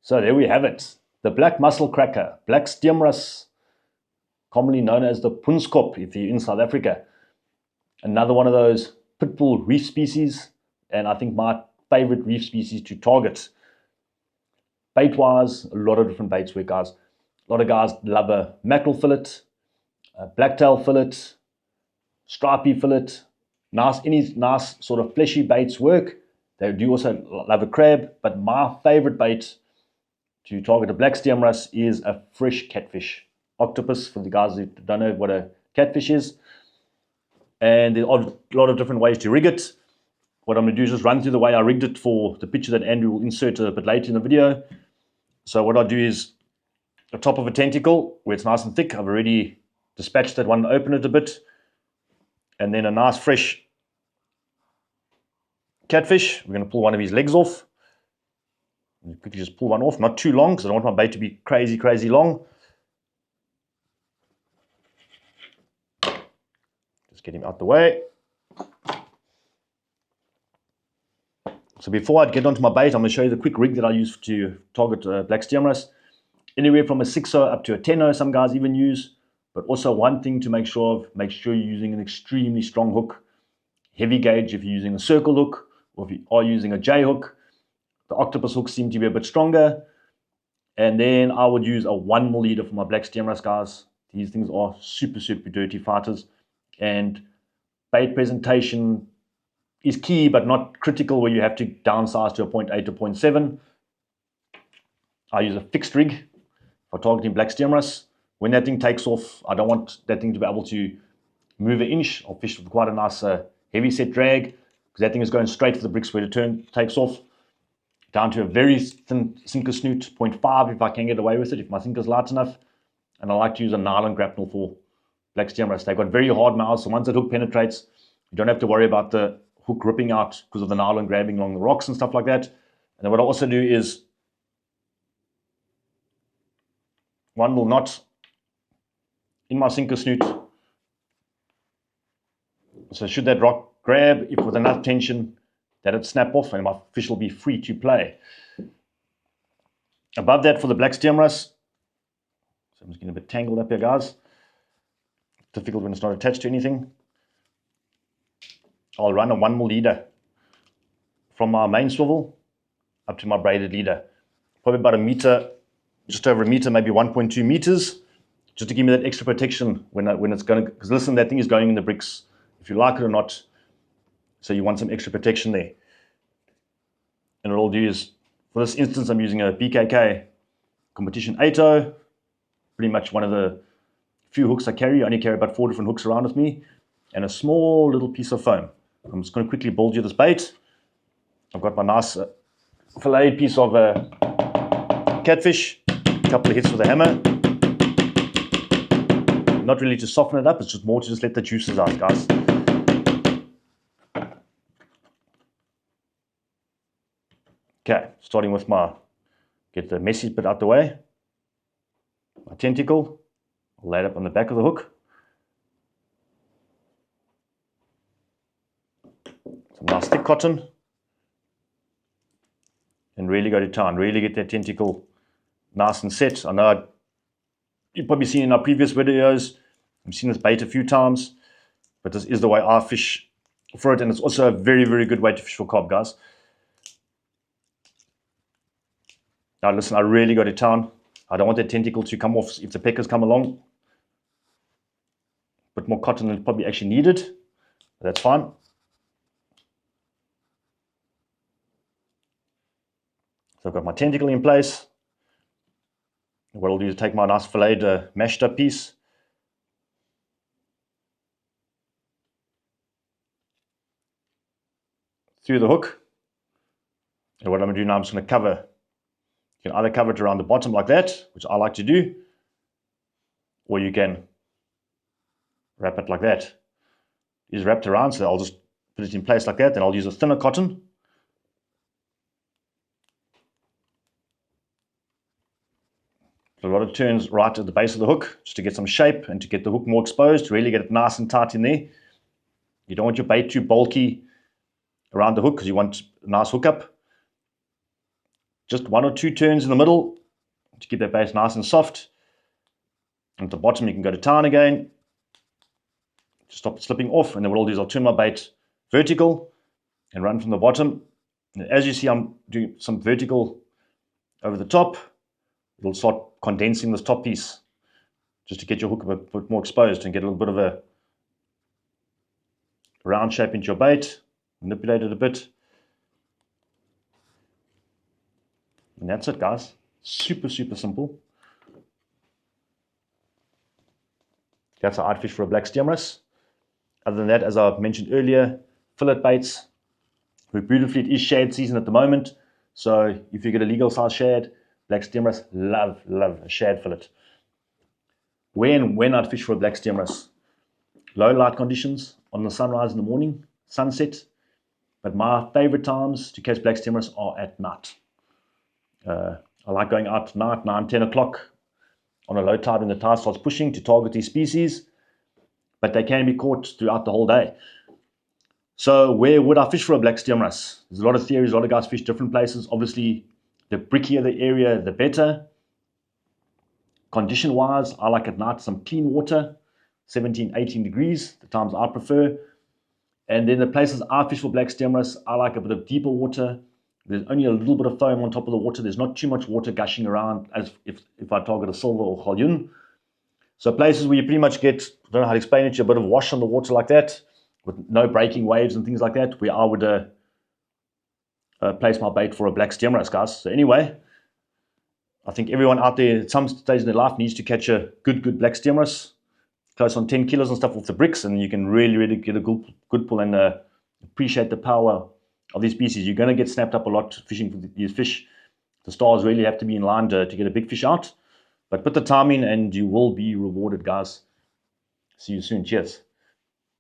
So there we have it. The black Musselcracker, black Steenbras, commonly known as the Poenskop if you're in South Africa. Another one of those pitbull reef species, and I think my favorite reef species to target. Bait-wise, a lot of different baits work, guys. A lot of guys love a mackerel fillet, a blacktail fillet, stripy fillet. Any nice sort of fleshy baits work. They do also love a crab, but my favorite bait to target a black Steenbras is a fresh catfish. Octopus, for the guys who don't know what a catfish is. And there are a lot of different ways to rig it. What I'm going to do is just run through the way I rigged it for the picture that Andrew will insert a bit later in the video. So what I do is the top of a tentacle, where it's nice and thick, I've already dispatched that one, open it a bit. And then a nice fresh catfish. We're going to pull one of his legs off. And quickly just pull one off, not too long, because I don't want my bait to be crazy, crazy long. Just get him out the way. So before I get onto my bait, I'm going to show you the quick rig that I use to target black Steenbras. Anywhere from a 6-0 up to a 10-0, some guys even use. But also one thing to make sure you're using an extremely strong hook. Heavy gauge if you're using a circle hook, or if you are using a J hook. The octopus hooks seem to be a bit stronger. And then I would use a 1mm leader for my black Steenbras, guys. These things are super, super dirty fighters. And bait presentation is key, but not critical, where you have to downsize to a 0.8 or 0.7. I use a fixed rig for targeting black Steenbras. When that thing takes off, I don't want that thing to be able to move an inch. I'll fish with quite a nice heavy set drag, because that thing is going straight to the bricks where it takes off. Down to a very thin sinker snoot, 0.5 if I can get away with it, if my sinker's light enough. And I like to use a nylon grapnel for black Steenbras. They've got very hard mouths, so once that hook penetrates, you don't have to worry about the hook ripping out because of the nylon grabbing along the rocks and stuff like that. And then what I also do is 1mm knot in my sinker snoot. So should that rock grab, if with enough tension, that it snap off and my fish will be free to play. Above that for the black Steenbras, so I'm just getting a bit tangled up here, guys. Difficult when it's not attached to anything. I'll run a 1mm leader from my main swivel up to my braided leader. Probably about a meter, just over a meter, maybe 1.2 meters, just to give me that extra protection when it's going to, because listen, that thing is going in the bricks, if you like it or not. So you want some extra protection there. And what I'll do is, for this instance, I'm using a BKK Competition 8.0, pretty much one of the few hooks I carry. I only carry about 4 different hooks around with me, and a small little piece of foam. I'm just going to quickly bulge you this bait. I've got my nice filleted piece of catfish, a couple of hits with a hammer. Not really to soften it up, it's just more to just let the juices out, guys. Okay, starting with get the messy bit out the way. My tentacle, I'll lay it up on the back of the hook. Some nice thick cotton. And really go to town, really get that tentacle nice and set. I know you've probably seen in our previous videos, I've seen this bait a few times, but this is the way I fish for it, and it's also a very, very good way to fish for carp, guys. Now listen, I really go to town. I don't want that tentacle to come off if the peckers come along. A bit more cotton than probably actually needed. That's fine. So I've got my tentacle in place. What I'll do is take my nice filleted mashed up piece. Through the hook. And what I'm going to do now, I'm just going to cover. You can either cover it around the bottom like that, which I like to do, or you can wrap it like that. It's wrapped around, so I'll just put it in place like that, and I'll use a thinner cotton. A lot of turns right at the base of the hook, just to get some shape and to get the hook more exposed, to really get it nice and tight in there. You don't want your bait too bulky around the hook, because you want a nice hookup. just 1 or 2 turns in the middle to keep that bait nice and soft. And at the bottom, you can go to town again to stop it slipping off. And then what I'll do is I'll turn my bait vertical and run from the bottom. And as you see, I'm doing some vertical over the top. It'll start condensing this top piece just to get your hook a bit more exposed and get a little bit of a round shape into your bait. Manipulate it a bit. And that's it, guys. Super, super simple. That's how I'd fish for a black Steenbras. Other than that, as I mentioned earlier, fillet baits work beautifully. It is shad season at the moment, so if you get a legal size shad, black Steenbras love a shad fillet. When I'd fish for a black Steenbras, low light conditions, on the sunrise in the morning, sunset. But my favorite times to catch black Steenbras are at night. I like going out at night, 9, 10 o'clock on a low tide when the tide starts pushing to target these species, but they can be caught throughout the whole day. So where would I fish for a black Steenbras? There's a lot of theories, a lot of guys fish different places. Obviously, the brickier the area, the better. Condition-wise, I like at night some clean water, 17, 18 degrees, the times I prefer. And then the places I fish for black Steenbras, I like a bit of deeper water. There's only a little bit of foam on top of the water. There's not too much water gushing around as if I target a silver or galjoen. So places where you pretty much get, I don't know how to explain it, a bit of wash on the water like that, with no breaking waves and things like that, where I would place my bait for a black Steenbras, guys. So anyway, I think everyone out there at some stage in their life needs to catch a good black Steenbras, close on 10 kilos and stuff off the bricks, and you can really get a good pull and appreciate the power of these species. You're going to get snapped up a lot fishing for these fish. The stars really have to be in line to get a big fish out. But put the time in and you will be rewarded, guys. See you soon. Cheers.